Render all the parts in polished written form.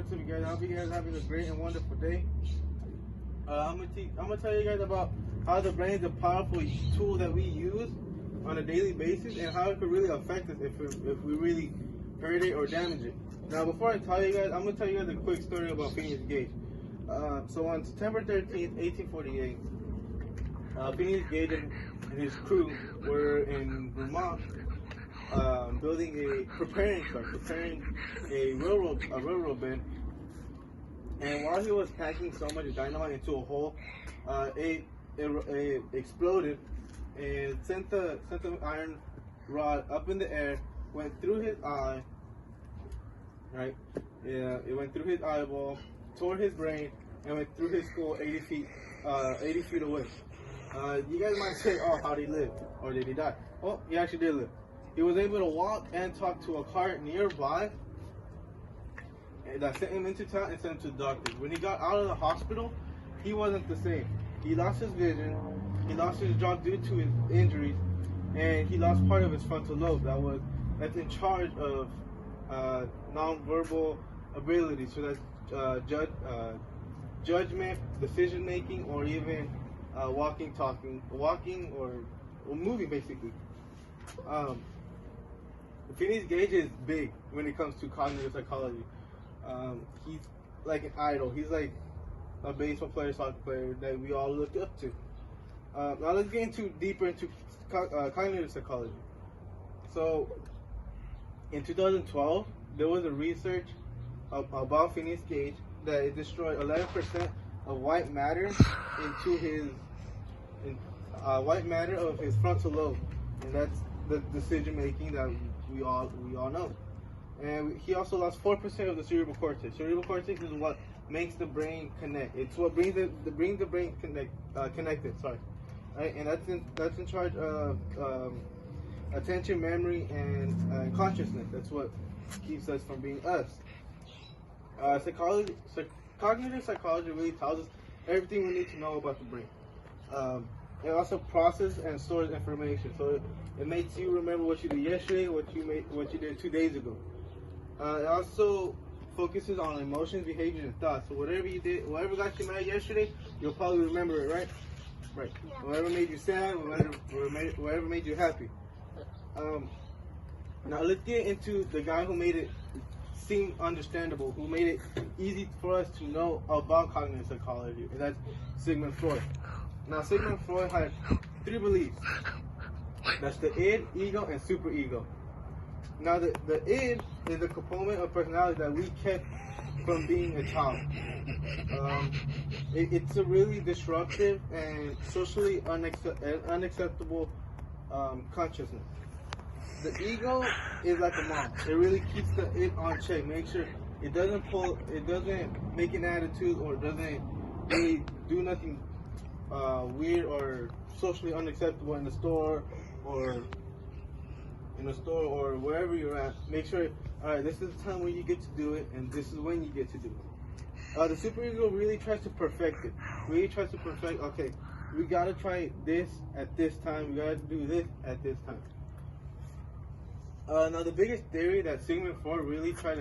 what's up, you guys? I hope you guys are having a great and wonderful day. I'm gonna tell you guys about how the brain is a powerful tool that we use on a daily basis and how it could really affect us if we really hurt it or damage it. Now, before I tell you guys, I'm gonna tell you guys a quick story about Phineas Gage. So on September 13th, 1848, Phineas Gage and his crew were in Vermont, preparing a railroad bed. And while he was packing so much dynamite into a hole, it exploded and sent the iron rod up in the air, went through his eye. Right? Yeah, it went through his eyeball, tore his brain, and went through his skull 80 feet away. You guys might say, "Oh, how did he live? Or did he die?" Well, he actually did live. He was able to walk and talk to a car nearby that sent him into town and sent him to the doctor. When he got out of the hospital, he wasn't the same. He lost his vision, he lost his jaw due to his injuries, and he lost part of his frontal lobe that's in charge of nonverbal abilities. So that's judgment, decision making, or even walking or moving, basically. Phineas Gage is big when it comes to cognitive psychology. He's like an idol. He's like a baseball player, soccer player that we all look up to. Now let's get deeper into cognitive psychology. So in 2012, there was a research about Phineas Gage that it destroyed 11% of white matter white matter of his frontal lobe, and that's the decision making that we all know. And he also lost 4% of the cerebral cortex. Cerebral cortex is what makes the brain connect. It's what brings the brain connected. Sorry, right? And that's in charge of attention, memory, and consciousness. That's what keeps us from being us. Cognitive psychology really tells us everything we need to know about the brain. It also processes and stores information, so it makes you remember what you did yesterday, what you did 2 days ago. It also focuses on emotions, behaviors, and thoughts. So whatever you did, whatever got you mad yesterday, you'll probably remember it, right? Right. Yeah. Whatever made you sad, whatever made you happy. Now let's get into the guy who made it seem understandable, who made it easy for us to know about cognitive psychology, and that's Sigmund Freud. Now, Sigmund Freud had 3 beliefs. That's the id, ego, and superego. Now, the id is the component of personality that we kept from being a child. It's a really disruptive and socially unacceptable consciousness. The ego is like a mom. It really keeps the id on check. Make sure it doesn't make an attitude, or doesn't really do nothing weird or socially unacceptable in the store or wherever you're at. Make sure, all right, this is the time when you get to do it, and this is when you get to do it. The superego really tries to perfect it. Okay, we gotta try this at this time. We gotta do this at this time. Now, the biggest theory that Sigmund Freud really tried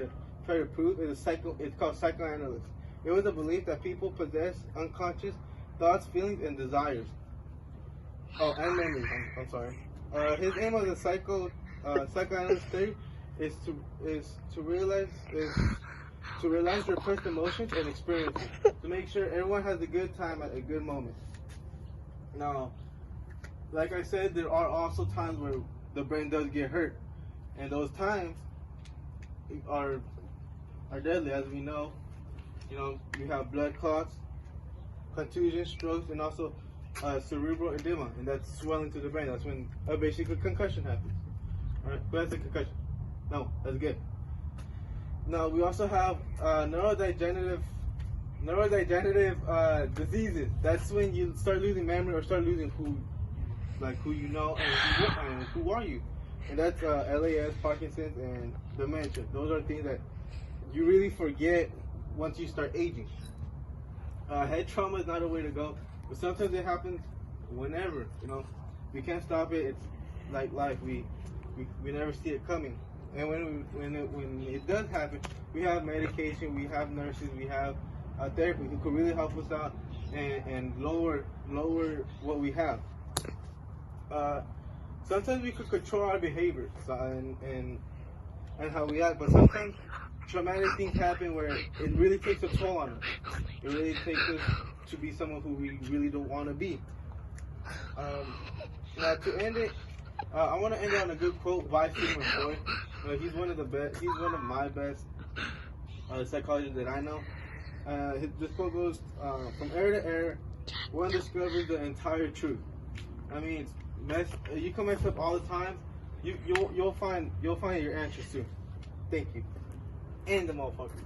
to prove is it's called psychoanalysis. It was a belief that people possess unconscious thoughts, feelings, and desires. Oh, and memories. I'm sorry. His aim as a psychoanalyst theory is to realize your personal emotions and experiences, to make sure everyone has a good time at a good moment. Now, like I said, there are also times where the brain does get hurt, and those times are deadly, as we know. You know, you have blood clots, contusions, strokes, and also cerebral edema, and that's swelling to the brain. That's when basically concussion happens. All right, but that's a concussion. No, that's good. Now we also have neurodegenerative diseases. That's when you start losing memory or start losing who you know and who are you. And that's LAS, Parkinson's, and dementia. Those are things that you really forget once you start aging. Head trauma is not a way to go, but sometimes it happens whenever. You know, we can't stop it. It's like life. We never see it coming. And when it does happen, we have medication, we have nurses, we have therapy who could really help us out and lower what we have. Sometimes we could control our behaviors and how we act, but sometimes traumatic things happen where it really takes a toll on us. It really takes us to be someone who we really don't want to be. Now to end it, I want to end it on a good quote by Sigmund Freud. He's one of the best. He's one of my best psychologists that I know. This quote goes, "From error to error, one discovers the entire truth." I mean, you can mess up all the time. You'll find your answers soon. Thank you. And the motherfucker.